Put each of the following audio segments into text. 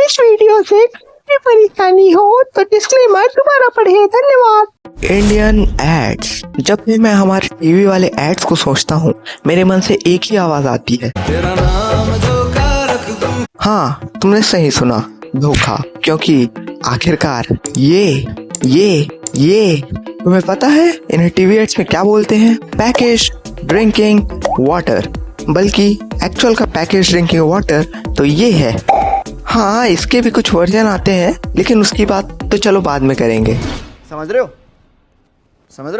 इस वीडियो से कोई परेशानी हो तो डिस्क्लेमर दोबारा पढ़ें। धन्यवाद। Indian ads. जब भी मैं हमारे टीवी वाले एड्स को सोचता हूँ मेरे मन से एक ही आवाज आती है, तेरा नाम धोखा रख दूं। हाँ, तुमने सही सुना, धोखा। क्योंकि आखिरकार ये तुम्हें पता है इन्हें टीवी एड्स में क्या बोलते हैं? Package drinking water. बल्कि एक्चुअल का पैकेज ड्रिंकिंग वाटर तो ये है। हाँ, इसके भी कुछ वर्जन आते हैं, लेकिन उसकी बात तो चलो बाद में करेंगे। समझ रहे हो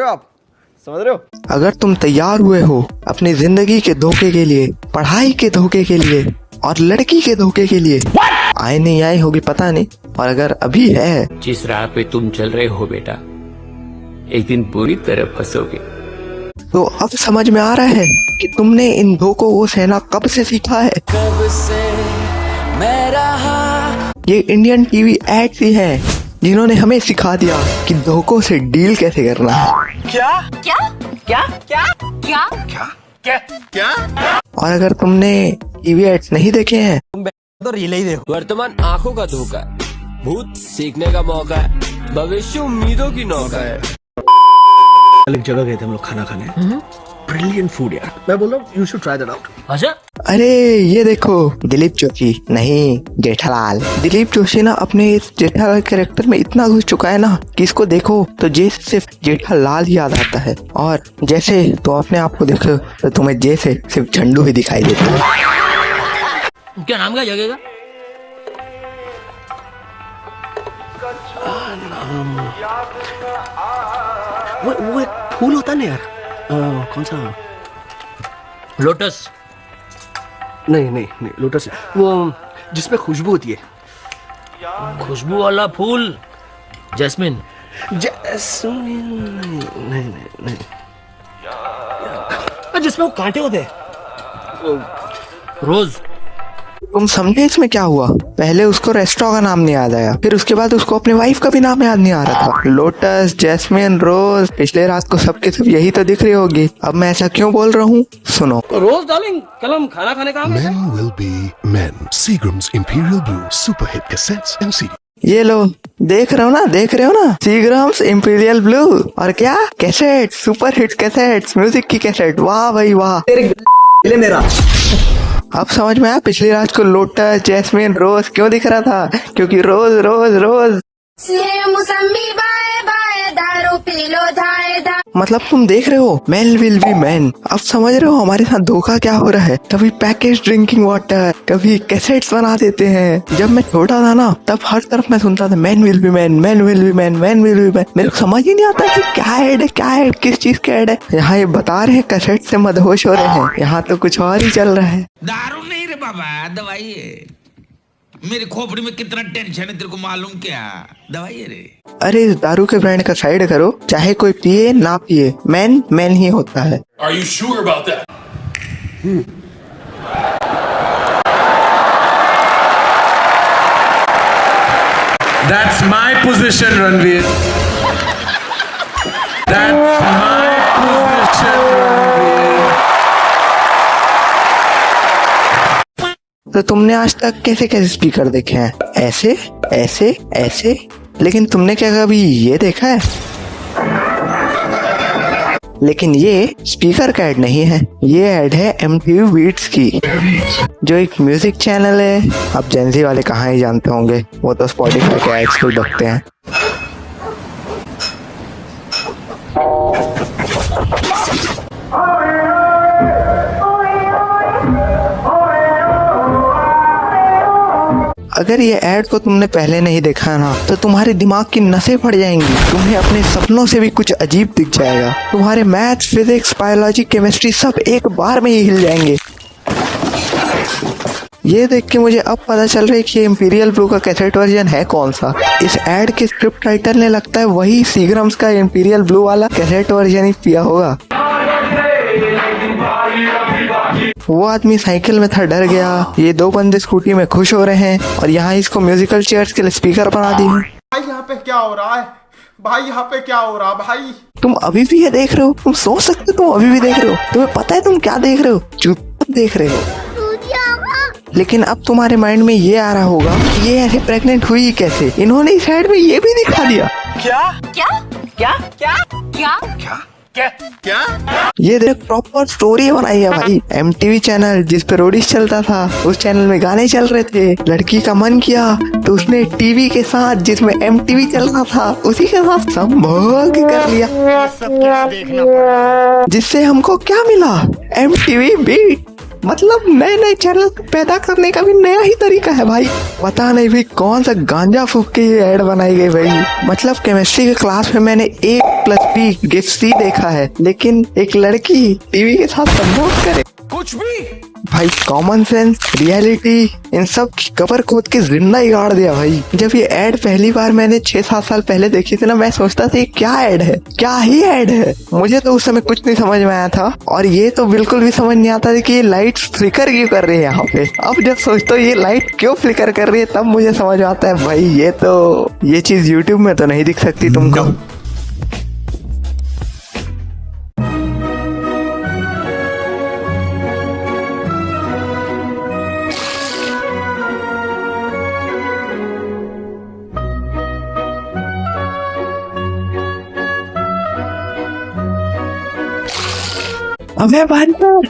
आप? समझ रहे हो? अगर तुम तैयार हुए हो अपनी जिंदगी के धोखे के लिए, पढ़ाई के धोखे के लिए और लड़की के धोखे के लिए, आए नहीं आई होगी पता नहीं, और अगर अभी है, जिस राह पे तुम चल रहे हो बेटा, एक दिन पूरी तरह फंसोगे। तो अब समझ में आ रहा है कि तुमने इन धोखों को सहना कब से सीखा है। कब से मैं रहा। ये इंडियन टीवी एड्स ही हैं जिन्होंने हमें सिखा दिया कि धोखों से डील कैसे करना है। क्या? और अगर तुमने टीवी एड्स नहीं देखे हैं तो रील ही देखो। वर्तमान आंखों का धोखा है, भूत सीखने का मौका है, भविष्य उम्मीदों की नौका है। एक जगह गए थे हम लोग खाना खाने। ब्रिलियंट फूड यार, मैं बोल रहा हूँ you should try that out. अच्छा, अरे ये देखो, दिलीप जोशी नहीं, जेठालाल। दिलीप जोशी ना अपने इस जेठालाल कैरेक्टर में इतना घुस चुका है ना कि इसको देखो तो जे सिर्फ जेठालाल ही याद आता है, और जैसे तो अपने आप को देखो तो तुम्हें जे से सिर्फ झंडू ही दिखाई देता है। क्या नाम क्या जगह का? वो एक फूल होता है ना यार, कौन सा? लोटस। नहीं, लोटस वो जिसमें खुशबू होती है। खुशबू वाला फूल जैस्मिन। नहीं। जिसमें वो कांटे होते हैं। रोज। तुम समझे इसमें क्या हुआ? पहले उसको रेस्टोरेंट का नाम नहीं याद आया, फिर उसके बाद उसको अपनी वाइफ का भी नाम याद नहीं आ रहा था। लोटस, जैस्मिन, रोज। पिछले रात को सबके सब यही तो दिख रही होगी। अब मैं ऐसा क्यों बोल रहा हूँ, सुनो। रोज डार्लिंग, कल हम खाना खाने का Men will be men. Seagram's Imperial Blue Super Hit Cassettes and CD. ये लो, देख रहे हो ना सीग्राम्स इंपीरियल ब्लू। और क्या cassette, super hit cassette, music की कैसेट। वाह भाई वाह। मेरा अब समझ में आया पिछली रात को लोटस, जैस्मिन, रोज क्यों दिख रहा था? क्योंकि रोज मतलब तुम देख रहे हो मैन विल बी मैन। अब समझ रहे हो हमारे साथ धोखा क्या हो रहा है? कभी पैकेज ड्रिंकिंग वाटर, कभी कैसेट्स बना देते हैं। जब मैं छोटा था ना तब हर तरफ मैं सुनता था man will be man, man will be man, man will be man. मेरे को समझ ही नहीं आता कि क्या ऐड, किस चीज का ऐड है। यहाँ ये बता रहे हैं कैसेट से मदहोश हो रहे हैं, यहाँ तो कुछ और ही चल रहा है। दारू नहीं रे बाबा, दवाई है। मेरी खोपड़ी में कितना टेंशन है तेरे को मालूम क्या? दवाई है रे। अरे इस दारू के ब्रांड का साइड करो, चाहे कोई पिए ना पिए, मैन ही होता है। Are you sure about that? That's my position, Ranveer. That's my position, Ranveer. तो तुमने आज तक कैसे स्पीकर देखे हैं? ऐसे, लेकिन तुमने क्या कभी ये देखा है? लेकिन ये स्पीकर का ऐड नहीं है, ये ऐड है MTV बीट्स की, जो एक म्यूजिक चैनल है। अब जेंजी वाले कहाँ ही जानते होंगे, वो तो स्पॉटिफाई के एड्स को देखते हैं। अगर ये ऐड को तुमने पहले नहीं देखा ना तो तुम्हारे दिमाग की नसें फट जाएंगी, तुम्हें अपने सपनों से भी कुछ अजीब दिख जाएगा। तुम्हारे मैथ्स, फिजिक्स, बायोलॉजी, केमिस्ट्री सब एक बार में ही हिल जाएंगे। ये देख के मुझे अब पता चल रहा है कि इंपीरियल ब्लू का कैसेट वर्जन है कौन सा। इस ऐड के स्क्रिप्ट राइटर ने लगता है वही सीग्राम्स का इंपीरियल ब्लू वाला कैसेट वर्जन ही किया होगा। वो आदमी साइकिल में था, डर गया। ये दो बंदे स्कूटी में खुश हो रहे हैं और यहाँ इसको म्यूजिकल चेयर्स के लिए स्पीकर बना दी है। भाई यहाँ पे क्या हो रहा है? भाई तुम अभी भी ये देख रहे हो? तुम सोच सकते हो तुम अभी भी देख रहे हो? तुम्हें पता है तुम क्या देख रहे हो? चुप देख रहे हो। लेकिन अब तुम्हारे माइंड में ये आ रहा होगा कि ये ऐसे प्रेग्नेंट हुई कैसे, इन्होंने इस एड में ये भी दिखा दिया। ये देख प्रॉपर स्टोरी बनाई है भाई। MTV चैनल जिस पे रोडीज चलता था, उस चैनल में गाने चल रहे थे, लड़की का मन किया तो उसने टीवी के साथ जिसमें MTV चल रहा था उसी के साथ संभोग कर लिया। जिससे हमको क्या मिला, MTV बीट। मतलब नए नए चैनल पैदा करने का भी नया ही तरीका है भाई। पता नहीं भाई कौन सा गांजा फूक के ये ऐड बनाई गई भाई। मतलब केमिस्ट्री के क्लास में मैंने A+B=C देखा है, लेकिन एक लड़की टीवी के साथ संभोग करे, कुछ भी भाई कॉमन सेंस, रियलिटी, इन सब की कबर खोद के जिंदा ही गाड़ दिया भाई। जब ये ऐड पहली बार मैंने 6-7 साल पहले देखी थी ना, मैं सोचता था ये क्या ऐड है, क्या ही ऐड है। मुझे तो उस समय कुछ नहीं समझ में आया था, और ये तो बिल्कुल भी समझ नहीं आता था कि ये लाइट फ्लिकर क्यों कर रही है यहाँ पे। अब जब सोचता हूँ ये लाइट क्यों फ्लिकर कर रही है, तब मुझे समझ में आता है भाई ये चीज यूट्यूब में तो नहीं दिख सकती तुमको। अबे बंद कर।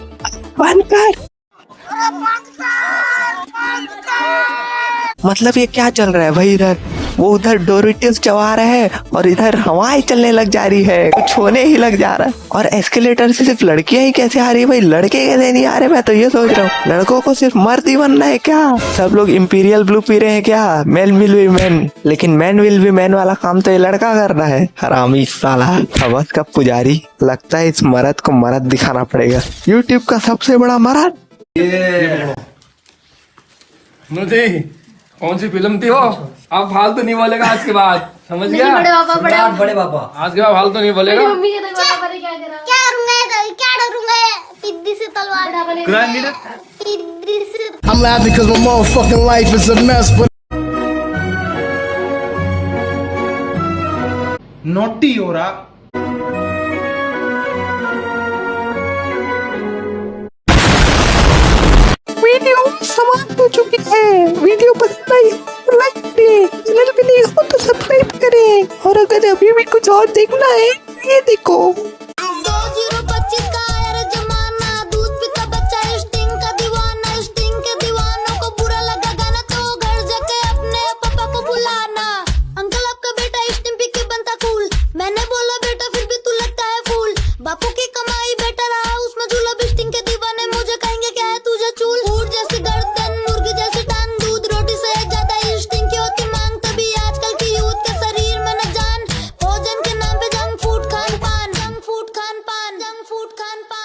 मतलब ये क्या चल रहा है भाई, इधर वो उधर डोरिटिस चबा रहा है और इधर हवाएं चलने लग जा रही है, कुछ होने ही लग जा रहा है। और एस्केलेटर से सिर्फ लड़कियां ही कैसे आ रही है भाई, लड़के कैसे नहीं आ रहे। मैं तो ये सोच रहा हूँ लड़कों को सिर्फ मर्द ही बनना है क्या, सब लोग इंपीरियल ब्लू पी रहे हैं क्या, मैन विल बी मैन। लेकिन मैन विल बी मैन वाला काम तो ये लड़का कर रहा है, हरामी साला हवस का पुजारी। लगता है इस मर्द को मर्द दिखाना पड़ेगा, यूट्यूब का सबसे बड़ा मर्द। कौन सी फिल्म थी वो? अब फालतू नहीं बोलेगा आज के बाद, समझ गया? बड़े पापा आज के बाद फालतू नहीं बोलेगा। मम्मी के क्या डरूंगा पिद्दी से तलवार पिद्दी से। I'm laughing because my motherfucking life is a mess, but naughty हो रहा। वीडियो समाप्त हो चुकी है। वीडियो पसंद आई तो लाइक करें, चैनल पे नए हो तो सब्सक्राइब करें, और अगर अभी भी कुछ और देखना है ये देखो। 2025 का आया रे जमाना, दूध पीता बच्चा स्टिंग का दीवाना। स्टिंग के दीवानों को बुरा लगा गाना तो घर जाके अपने पापा को बुलाना। अंकल आपका बेटा स्टिंग पी के बनता कूल। मैंने बोला बेटा फिर भी तू लगता है फूल। बापू की कमाई बेटा रहा उसमें झूला भी। स्टिंग के दीवाने मुझे कहेंगे क्या है तुझे चूल। ऊँट जैसी गर्दन मुर्गी जैसी टांग, दूध रोटी से ज्यादा स्टिंग की होती मांग। तभी आजकल की यूथ के शरीर में न जान, भोजन के नाम पे जंक फूड खान पान, जंक फूड खान पान, जंक फूड खान पान।